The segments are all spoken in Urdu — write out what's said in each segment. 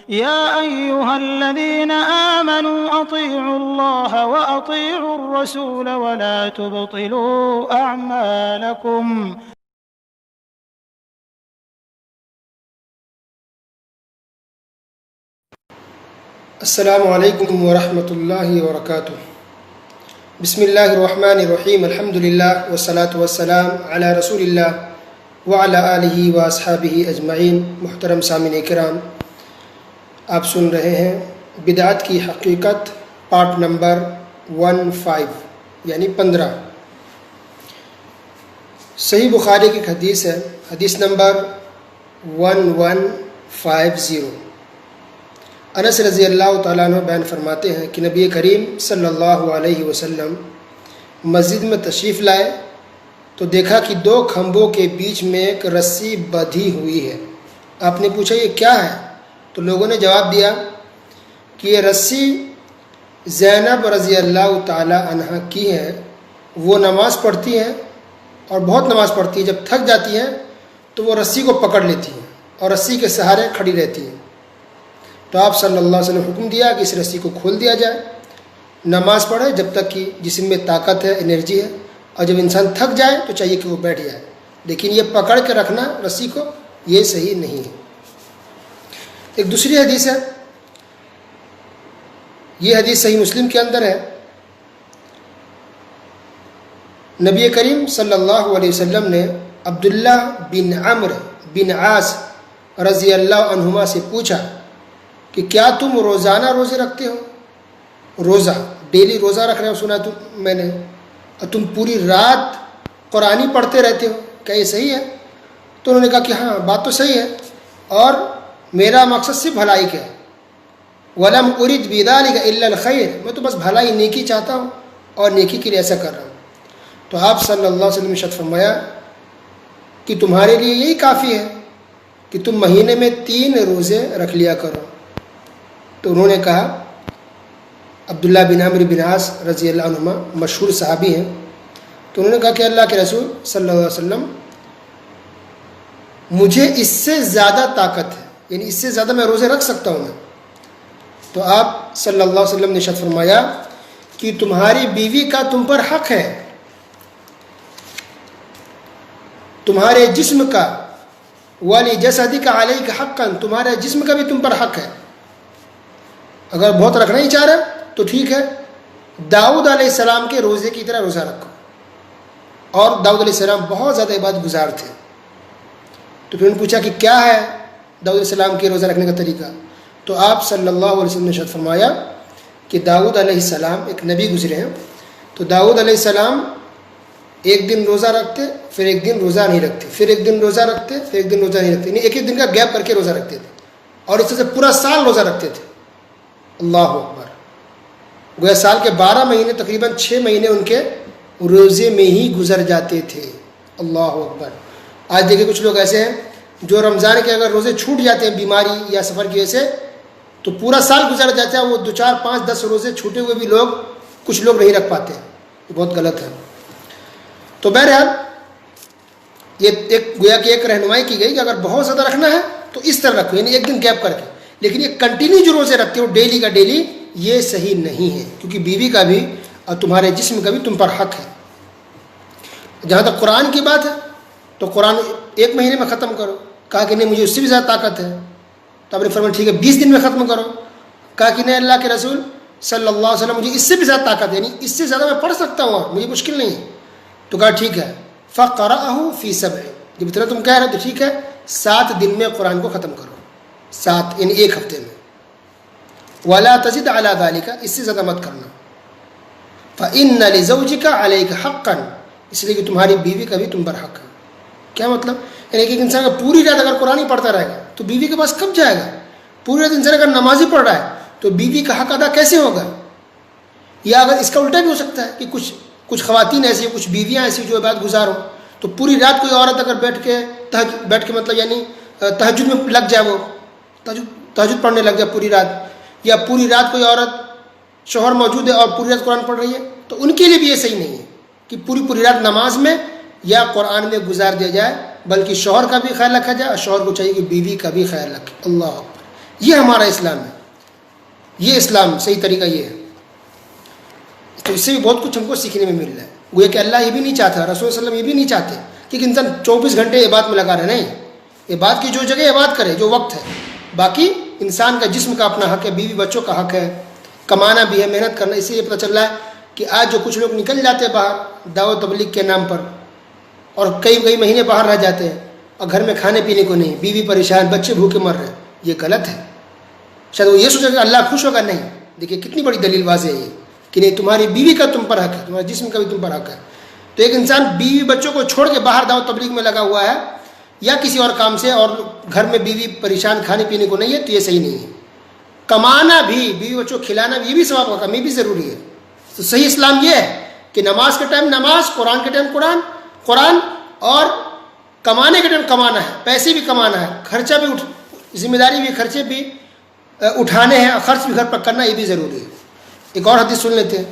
يا أيها الذين آمنوا أطيعوا الله وأطيعوا الرسول ولا تبطلوا أعمالكم. السلام علیکم ورحمۃ اللہ وبرکاتہ۔ بسم اللہ الرحمن الرحیم، الحمد للہ والصلاة والسلام علی رسول اللہ وعلی آلہ واصحابہ اجمعین۔ محترم سامعین کرام، آپ سن رہے ہیں بدعت کی حقیقت پارٹ نمبر 15 یعنی 15۔ صحیح بخاری کی حدیث ہے، حدیث نمبر 1150۔ انس رضی اللہ تعالیٰ عنہ بیان فرماتے ہیں کہ نبی کریم صلی اللہ علیہ وسلم مسجد میں تشریف لائے تو دیکھا کہ 2 کھمبوں کے بیچ میں ایک رسی بندھی ہوئی ہے۔ آپ نے پوچھا یہ کیا ہے؟ تو لوگوں نے جواب دیا کہ یہ رسی زینب رضی اللہ تعالیٰ عنہ کی ہے، وہ نماز پڑھتی ہیں اور بہت نماز پڑھتی ہے، جب تھک جاتی ہیں تو وہ رسی کو پکڑ لیتی ہیں اور رسی کے سہارے کھڑی رہتی ہیں۔ تو آپ صلی اللہ علیہ وسلم حکم دیا کہ اس رسی کو کھول دیا جائے، نماز پڑھے جب تک کہ جسم میں طاقت ہے، انرجی ہے، اور جب انسان تھک جائے تو چاہیے کہ وہ بیٹھ جائے، لیکن یہ پکڑ کے رکھنا رسی کو یہ صحیح نہیں ہے۔ ایک دوسری حدیث ہے، یہ حدیث صحیح مسلم کے اندر ہے۔ نبی کریم صلی اللہ علیہ وسلم نے عبداللہ بن عمرو بن عاص رضی اللہ عنہما سے پوچھا کہ کیا تم روزانہ روزے رکھتے ہو؟ روزہ ڈیلی روزہ رکھ رہے ہو سنا میں نے، اور تم پوری رات قرآن ہی پڑھتے رہتے ہو، کیا یہ صحیح ہے؟ تو انہوں نے کہا کہ ہاں بات تو صحیح ہے، اور میرا مقصد صرف بھلائی کا ہے۔ وَلَمْ أُرِدْ بِذَلِكَ إِلَّا الْخَيْرَ، میں تو بس بھلائی نیکی چاہتا ہوں اور نیکی کے لیے ایسا کر رہا ہوں۔ تو آپ صلی اللہ علیہ وسلم نے ارشاد فرمایا کہ تمہارے لیے یہی کافی ہے کہ تم مہینے میں 3 روزے رکھ لیا کرو۔ تو انہوں نے کہا، عبداللہ بن عمرو بن عاص رضی اللہ عنہما مشہور صحابی ہیں، تو انہوں نے کہا کہ اللہ کے رسول صلی اللہ علیہ وسلم مجھے اس سے زیادہ طاقت ہے، یعنی اس سے زیادہ میں روزے رکھ سکتا ہوں میں۔ تو آپ صلی اللہ علیہ وسلم نے ارشاد فرمایا کہ تمہاری بیوی کا تم پر حق ہے، تمہارے جسم کا، وَلِجَسَدِكَ عَلَيْكَ حَقًّا، تمہارے جسم کا بھی تم پر حق ہے۔ اگر بہت رکھنا ہی چاہ رہے تو ٹھیک ہے، داؤد علیہ السلام کے روزے کی طرح روزہ رکھو، اور داؤد علیہ السلام بہت زیادہ عبادت گزار تھے۔ تو پھر انہوں نے پوچھا کہ کیا ہے داؤد علیہ السلام کے روزہ رکھنے کا طریقہ؟ تو آپ صلی اللہ علیہ وسلم نے ارشاد فرمایا کہ داؤد علیہ السلام ایک نبی گزرے ہیں، تو داؤد علیہ السلام ایک دن روزہ رکھتے، پھر ایک دن روزہ نہیں رکھتے، پھر ایک دن روزہ رکھتے، پھر ایک دن روزہ نہیں رکھتے، یعنی ایک ایک دن کا گیپ کر کے روزہ رکھتے تھے، اور اس طرح سے پورا سال روزہ رکھتے تھے۔ اللہ اکبر، گویا سال کے 12 مہینے تقریباً 6 مہینے ان کے روزے میں ہی گزر جاتے تھے۔ اللہ اکبر۔ آج دیکھیں کچھ لوگ ایسے ہیں جو رمضان کے اگر روزے چھوٹ جاتے ہیں بیماری یا سفر کی وجہ سے تو پورا سال گزر جاتا ہے، وہ 2 4 5 10 روزے چھوٹے ہوئے بھی کچھ لوگ نہیں رکھ پاتے، یہ بہت غلط ہے۔ تو بہرحال یہ گویا کہ ایک رہنمائی کی گئی کہ اگر بہت زیادہ رکھنا ہے تو اس طرح رکھو، یعنی ایک دن گیپ کر کے، لیکن یہ کنٹینیو جو روزے رکھتے ہو ڈیلی کا ڈیلی، یہ صحیح نہیں ہے، کیونکہ بیوی کا بھی اور تمہارے جسم کا بھی تم پر حق ہے۔ جہاں تک قرآن کی بات ہے تو قرآن 1 مہینے میں ختم کرو، کہا کہ نہیں مجھے اس سے بھی زیادہ طاقت ہے، تو آپ نے فرمایا ٹھیک ہے 20 دن میں ختم کرو، کہا کہ نہیں اللہ کے رسول صلی اللہ علیہ وسلم مجھے اس سے بھی زیادہ طاقت ہے، یعنی اس سے زیادہ میں پڑھ سکتا ہوں اور مجھے مشکل نہیں ہے، تو کہا ٹھیک ہے فَقَرَأَهُ فِي 7، جب اتنا تم کہہ رہے تو ٹھیک ہے 7 دن میں قرآن کو ختم کرو، 7 یعنی 1 ہفتے میں۔ وَلَا تَزِدْ عَلَى ذَلِكَ، اس سے زیادہ مت کرنا۔ فَإِنَّ لِزَوْجِكَ عَلَيْكَ حَقًّا، اس لیے کہ تمہاری بیوی کا بھی تم پر حق ہے۔ کیا مطلب؟ یعنی کہ ایک انسان اگر پوری رات اگر قرآن ہی پڑھتا رہے گا تو بیوی کے پاس کب جائے گا؟ پوری رات انسان اگر نماز ہی پڑھ رہا ہے تو بیوی کا حق ادا کیسے ہوگا؟ یا اگر اس کا الٹا بھی ہو سکتا ہے کہ کچھ خواتین ایسی، کچھ بیویاں ایسی جو عبادت گزار ہوں، تو پوری رات کوئی عورت اگر بیٹھ کے مطلب یعنی تہجد میں لگ جائے، وہ تہجد پڑھنے لگ جائے پوری رات، یا پوری رات کوئی عورت شوہر موجود ہے اور پوری رات قرآن پڑھ رہی ہے، تو ان کے لیے بھی یہ صحیح نہیں ہے کہ پوری رات نماز میں یا قرآن میں گزار دیا جائے، بلکہ شوہر کا بھی خیال رکھا جائے اور شوہر کو چاہیے کہ بیوی کا بھی خیال رکھے۔ اللہ اکبر، یہ ہمارا اسلام ہے، یہ اسلام صحیح طریقہ یہ ہے. تو اس سے بھی بہت کچھ ہم کو سیکھنے میں مل رہا ہے. گویا کہ اللہ یہ بھی نہیں چاہتا، رسول صلی اللہ علیہ وسلم یہ بھی نہیں چاہتے کہ انسان 24 گھنٹے عبادت میں لگا رہے. نہیں، عبادت کی جو جگہ عبادت کرے، جو وقت ہے. باقی انسان کا جسم کا اپنا حق ہے، بیوی بچوں کا حق ہے، کمانا بھی ہے، محنت کرنا. اس سے یہ پتہ چل رہا ہے کہ آج جو کچھ لوگ نکل جاتے ہیں باہر دعوت تبلیغ کے نام پر، اور کئی مہینے باہر رہ جاتے ہیں، اور گھر میں کھانے پینے کو نہیں، بیوی پریشان، بچے بھوکے مر رہے ہیں. یہ غلط ہے. شاید وہ یہ سوچے کہ اللہ خوش ہوگا. نہیں، دیکھیے کتنی بڑی دلیل واضح ہے یہ کہ نہیں، تمہاری بیوی کا تم پر حق ہے، تمہارے جسم کا بھی تم پر حق ہے. تو ایک انسان بیوی بچوں کو چھوڑ کے باہر دعوت تبلیغ میں لگا ہوا ہے یا کسی اور کام سے، اور گھر میں بیوی پریشان، کھانے پینے کو نہیں ہے، تو یہ صحیح نہیں ہے. کمانا بھی، بیوی بچوں کو کھلانا بھی، یہ بھی ثواب کا کام، یہ بھی ضروری ہے. تو صحیح اسلام یہ ہے کہ نماز کے ٹائم نماز، قرآن کے ٹائم قرآن، اور کمانے کے ٹائم کمانا ہے، پیسے بھی کمانا ہے، خرچہ بھی ذمہ داری بھی، خرچے بھی اٹھانے ہیں، خرچ بھی گھر پر کرنا، یہ بھی ضروری ہے. ایک اور حدیث سن لیتے ہیں.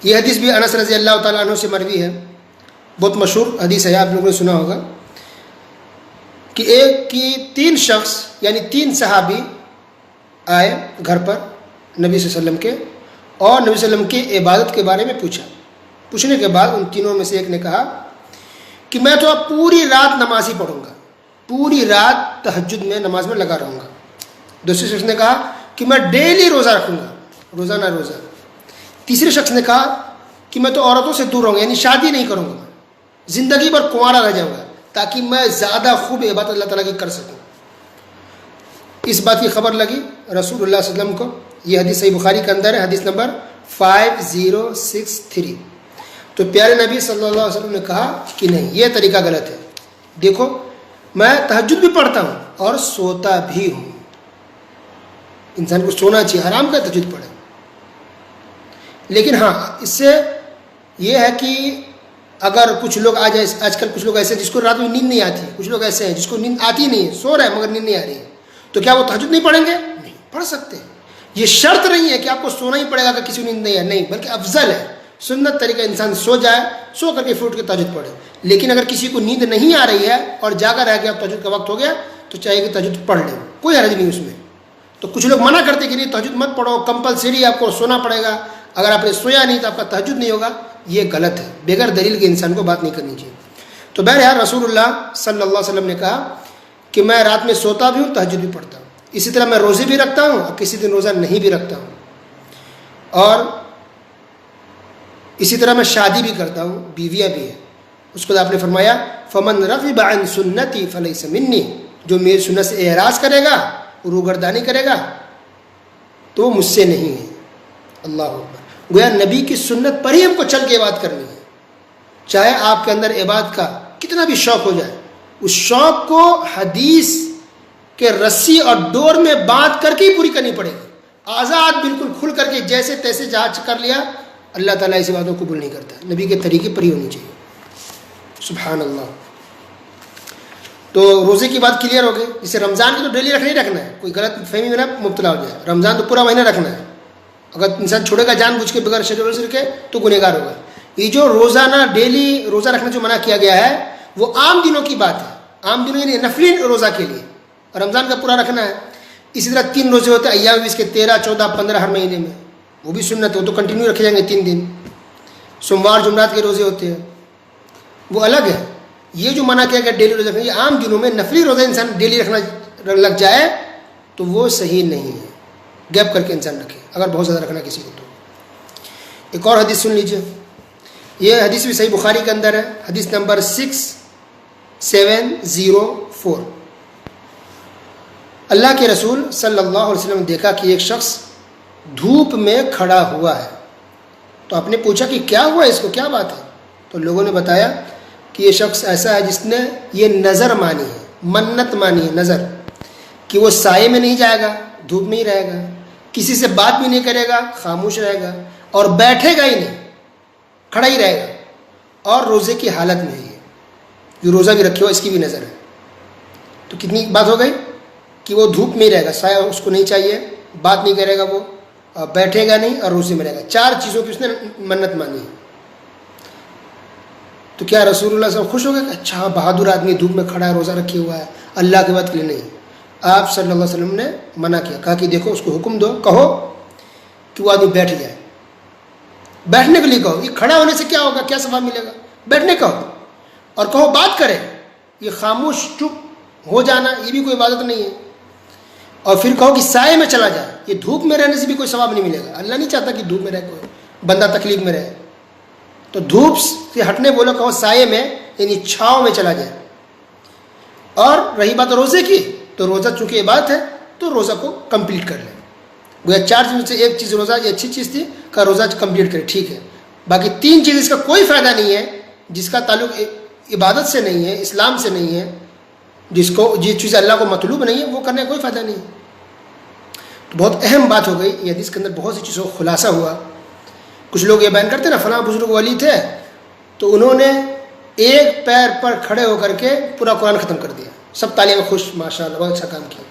یہ حدیث بھی انس رضی اللہ تعالیٰ عنہ سے مروی ہے، بہت مشہور حدیث ہے، آپ لوگوں نے سنا ہوگا کہ ایک کی 3 شخص یعنی 3 صحابی آئے گھر پر نبی صلی اللہ علیہ وسلم کے، اور نبی صلی اللہ علیہ وسلم کی عبادت کے بارے میں پوچھا. پوچھنے کے بعد ان تینوں میں سے ایک نے کہا کہ میں تو اب پوری رات نماز ہی پڑھوں گا، پوری رات تہجد میں نماز میں لگا رہوں گا. دوسرے شخص نے کہا کہ میں ڈیلی روزہ رکھوں گا، روزانہ روزہ. تیسرے شخص نے کہا کہ میں تو عورتوں سے دور رہوں گا، یعنی شادی نہیں کروں گا، زندگی بھر کنوارا رہ جاؤں گا تاکہ میں زیادہ خوب عبادت اللہ تعالیٰ کی کر سکوں. اس بات کی خبر لگی رسول اللہ صلی اللہ علیہ وسلم کو. یہ حدیث صحیح بخاری کے اندر ہے، حدیث نمبر 5063. تو پیارے نبی صلی اللہ علیہ وسلم نے کہا کہ نہیں، یہ طریقہ غلط ہے. دیکھو میں تہجد بھی پڑھتا ہوں اور سوتا بھی ہوں. انسان کو سونا چاہیے، حرام کا تہجد پڑھے. لیکن ہاں اس سے یہ ہے کہ اگر کچھ لوگ آج کل کچھ لوگ ایسے ہیں جس کو رات میں نیند نہیں آتی، کچھ لوگ ایسے ہیں جس کو نیند آتی نہیں ہے، سو رہے ہیں مگر نیند نہیں آ رہی ہے، تو کیا وہ تہجد نہیں پڑھیں گے؟ نہیں، پڑھ سکتے ہیں. یہ شرط نہیں ہے کہ آپ کو سونا ہی پڑے گا کہ کسی کو نیند نہیں ہے، نہیں، بلکہ افضل ہے، سنت طریقہ انسان سو جائے، سو کر کے پھر اٹھ کے تہجد پڑھے. لیکن اگر کسی کو نیند نہیں آ رہی ہے اور جاگا رہ گیا، اب تہجد کا وقت ہو گیا، تو چاہیے کہ تہجد پڑھ لیں، کوئی حرج نہیں اس میں. تو کچھ لوگ منع کرتے کہ نہیں تہجد مت پڑھو، کمپلسری آپ کو سونا پڑے گا، اگر آپ نے سویا نہیں تو آپ کا تہجد نہیں ہوگا. یہ غلط ہے، بغیر دلیل کے انسان کو بات نہیں کرنی چاہیے. تو بہرحال رسول اللہ صلی اللہ علیہ وسلم نے کہا کہ میں رات میں سوتا بھی ہوں، تہجد بھی پڑھتا ہوں. اسی طرح میں روزے بھی رکھتا ہوں اور کسی دن روزہ نہیں بھی رکھتا ہوں، اور اسی طرح میں شادی بھی کرتا ہوں، بیویاں بھی ہیں. اس کو آپ نے فرمایا فمن رغب عن سنتی فلیس منی، جو میری سنت سے اعراض کرے گا، روگردانی کرے گا، تو وہ مجھ سے نہیں ہے. اللہ اکبر. گویا نبی کی سنت پر ہی ہم کو چل کے عبادت کرنی ہے. چاہے آپ کے اندر عبادت کا کتنا بھی شوق ہو جائے، اس شوق کو حدیث کے رسی اور ڈور میں باندھ کر کے ہی پوری کرنی پڑے گی. آزاد بالکل کھل کر کے جیسے تیسے جہاں کر لیا، اللہ تعالیٰ ایسی باتوں کو قبول نہیں کرتا. نبی کے طریقے پر ہی ہونی چاہیے. سبحان اللہ. تو روزے کی بات کلیئر ہو گئی. جسے رمضان کی تو ڈیلی رکھنا ہے، کوئی غلط فہمی میں نہ مبتلا ہو جائے. رمضان تو پورا مہینہ رکھنا ہے. اگر انسان چھوڑے گا جان بوجھ کے بغیر شیڈول کے تو گنہگار ہوگا. یہ جو روزانہ ڈیلی روزہ رکھنا جو منع کیا گیا ہے وہ عام دنوں کی بات ہے، عام دنوں یعنی نفلی روزہ کے لیے. رمضان کا پورا رکھنا ہے. اسی طرح 3 روزے ہوتے ہیں ایام 20 کے، 13، 14، 15 ہر مہینے میں، وہ بھی سنت ہے، وہ تو کنٹینیو رکھے جائیں گے 3 دن. سوموار جمعرات کے روزے ہوتے ہیں، وہ الگ ہے. یہ جو منع کیا گیا ڈیلی روزہ رکھنا، یہ عام دنوں میں نفلی روزہ انسان ڈیلی رکھنا لگ جائے تو وہ صحیح نہیں ہے. گیپ کر کے انسان رکھے اگر بہت زیادہ رکھنا کسی کو. تو ایک اور حدیث سن لیجیے. یہ حدیث بھی صحیح بخاری کے اندر ہے، حدیث نمبر 6704. اللہ کے رسول صلی اللہ علیہ وسلم نے دیکھا کہ ایک شخص دھوپ میں کھڑا ہوا ہے. تو آپ نے پوچھا کہ کیا ہوا، اس کو کیا بات ہے؟ تو لوگوں نے بتایا کہ یہ شخص ایسا ہے جس نے یہ نظر مانی ہے، منت مانی ہے، نظر، کہ وہ سائے میں نہیں جائے گا، دھوپ میں ہی رہے گا، کسی سے بات بھی نہیں کرے گا، خاموش رہے گا، اور بیٹھے گا ہی نہیں، کھڑا ہی رہے گا، اور روزے کی حالت میں ہے. جو روزہ بھی رکھے ہو اس کی بھی نظر ہے. تو کتنی بات ہو گئی کہ وہ دھوپ میں ہی رہے گا، سایہ اس کو نہیں چاہیے، بات نہیں کرے گا، وہ بیٹھے گا نہیں، اور روزے میں رہے گا. 4 چیزوں کی اس نے منت مانی ہے. تو کیا رسول اللہ صلی اللہ علیہ وسلم خوش ہو گئے کہ اچھا بہادر آدمی دھوپ میں کھڑا ہے، روزہ رکھے ہوا ہے، اللہ کے بات کے لیے؟ نہیں. آپ صلی اللہ علیہ وسلم نے منع کیا، کہا کہ دیکھو اس کو حکم دو، کہو کہ وہ آدمی بیٹھ جائے، بیٹھنے کے لیے کہو، یہ کھڑا ہونے سے کیا ہوگا، کیا ثواب ملے گا، بیٹھنے کہو، اور کہو بات کرے، یہ خاموش چپ ہو جانا یہ بھی کوئی عبادت نہیں ہے، اور پھر کہو کہ سائے میں چلا جائے، یہ دھوپ میں رہنے سے بھی کوئی ثواب نہیں ملے گا، اللہ نہیں چاہتا کہ دھوپ میں رہے کوئی بندہ تکلیف میں رہے، تو دھوپ سے ہٹنے بولو، کہو سائے میں یعنی چھاؤں میں چلا جائے۔ اور رہی بات روزے کی، تو روزہ چونکہ عبادت ہے تو روزہ کو کمپلیٹ کر لیں، گویا 4 چیزوں سے ایک چیز روزہ، یہ اچھی چیز تھی کہ روزہ کمپلیٹ کرے، ٹھیک ہے، باقی 3 چیز اس کا کوئی فائدہ نہیں ہے، جس کا تعلق عبادت سے نہیں ہے، اسلام سے نہیں ہے، جس چیز اللہ کو مطلوب نہیں ہے وہ کرنے کا کوئی فائدہ نہیں ہے۔ تو بہت اہم بات ہو گئی یہ حدیث کے اندر، بہت سی چیزوں کا خلاصہ ہوا۔ کچھ لوگ یہ بیان کرتے ہیں نا فلاں بزرگ ولی تھے تو انہوں نے ایک پیر پر کھڑے ہو کر کے پورا قرآن ختم کر دیا، سب تالیاں خوش، ماشاء اللہ بہت اچھا کام کیا،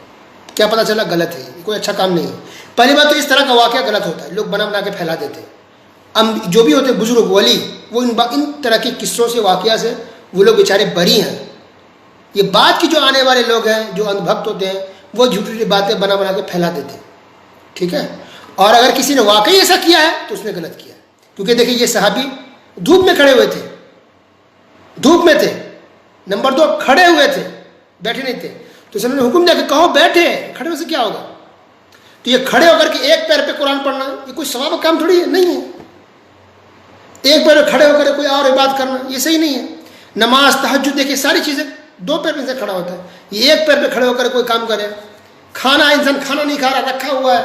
کیا پتہ چلا غلط ہے، یہ کوئی اچھا کام نہیں ہے۔ پہلی بات تو اس طرح کا واقعہ غلط ہوتا ہے، لوگ بنا بنا کے پھیلا دیتے ہیں، جو بھی ہوتے ہیں بزرگ ولی وہ ان طرح کے قصوں سے، واقعہ سے وہ لوگ بیچارے بری ہیں۔ یہ بات کی جو آنے والے لوگ ہیں جو اندھ بھکت ہوتے ہیں وہ جھوٹی جھوٹی باتیں بنا بنا کے پھیلا دیتے ہیں، ٹھیک ہے، اور اگر کسی نے واقعی ایسا کیا ہے تو اس نے غلط کیا ہے، کیونکہ دیکھیں یہ صحابی دھوپ میں کھڑے ہوئے تھے، دھوپ میں تھے، نمبر 2 کھڑے ہوئے تھے، بیٹھے نہیں تھے، تو اس نے حکم دیا کہ کہو بیٹھے، کھڑے ہونے سے کیا ہوگا، تو یہ کھڑے ہو کر کے ایک پیر پہ قرآن پڑھنا یہ کوئی ثواب کا کام تھوڑی ہے، نہیں ہے، ایک پیر پہ کھڑے ہو کر کوئی اور عبادت کرنا یہ صحیح نہیں ہے۔ نماز، تہجد، دیکھیں ساری چیزیں 2 پیر پہ سے کھڑا ہوتا ہے، یہ ایک پیر پہ کھڑے ہو کر کوئی کام کرے، کھانا انسان کھانا نہیں کھا رہا، رکھا ہوا ہے،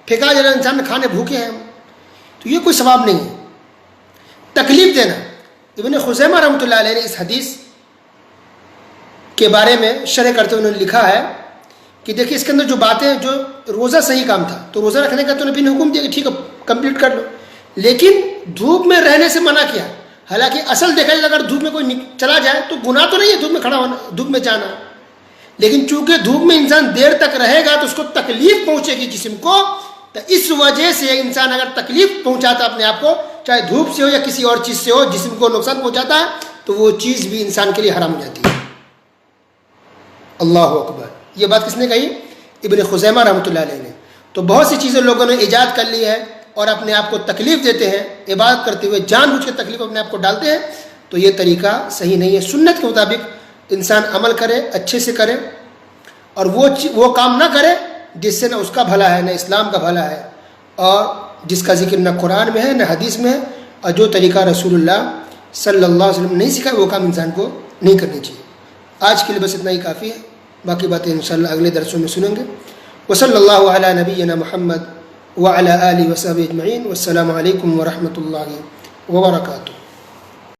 پھینکا جا رہا ہے، انسان کھانے بھوکے ہیں، تو یہ کوئی ثواب نہیں ہے۔ تکلیف دینا، ابن خزیمہ رحمۃ اللہ علیہ نے اس حدیث کے بارے میں شرح کرتے ہوئے انہوں نے لکھا ہے کہ دیکھیں اس کے اندر جو باتیں، جو روزہ صحیح کام تھا تو روزہ رکھنے کا تو نبی نے حکم دیا کہ ٹھیک ہے کمپلیٹ کر لو، لیکن دھوپ میں رہنے سے منع کیا، حالانکہ اصل دیکھا جائے اگر دھوپ میں کوئی چلا جائے تو گناہ تو نہیں ہے دھوپ میں کھڑا ہونا، دھوپ میں جانا، لیکن چونکہ دھوپ میں انسان دیر تک رہے گا تو اس کو تکلیف پہنچے گی جسم کو، تو اس وجہ سے انسان اگر تکلیف پہنچاتا اپنے آپ کو، چاہے دھوپ سے ہو یا کسی اور چیز سے ہو، جسم کو نقصان پہنچاتا ہے تو وہ چیز بھی انسان کے لیے حرام ہو جاتی ہے۔ اللہ اکبر، یہ بات کس نے کہی؟ ابن خزیمہ رحمۃ اللہ علیہ نے۔ تو بہت سی چیزیں لوگوں نے ایجاد کر لی ہے اور اپنے آپ کو تکلیف دیتے ہیں، عبادت کرتے ہوئے جان بوجھ کے تکلیف اپنے آپ کو ڈالتے ہیں، تو یہ طریقہ صحیح نہیں ہے۔ سنت کے مطابق انسان عمل کرے، اچھے سے کرے، اور وہ کام نہ کرے جس سے نہ اس کا بھلا ہے نہ اسلام کا بھلا ہے، اور جس کا ذکر نہ قرآن میں ہے نہ حدیث میں ہے، اور جو طریقہ رسول اللہ صلی اللہ علیہ وسلم نے نہیں سکھایا وہ کام انسان کو نہیں کرنی چاہیے۔ آج کے لیے بس اتنا ہی کافی ہے، باقی باتیں انشاءاللہ اگلے درسوں میں سنیں گے۔ وصلی اللہ علی نبینا محمد وعلی آلہ وصحبہ اجمعین، والسلام علیکم ورحمۃ اللہ وبرکاتہ۔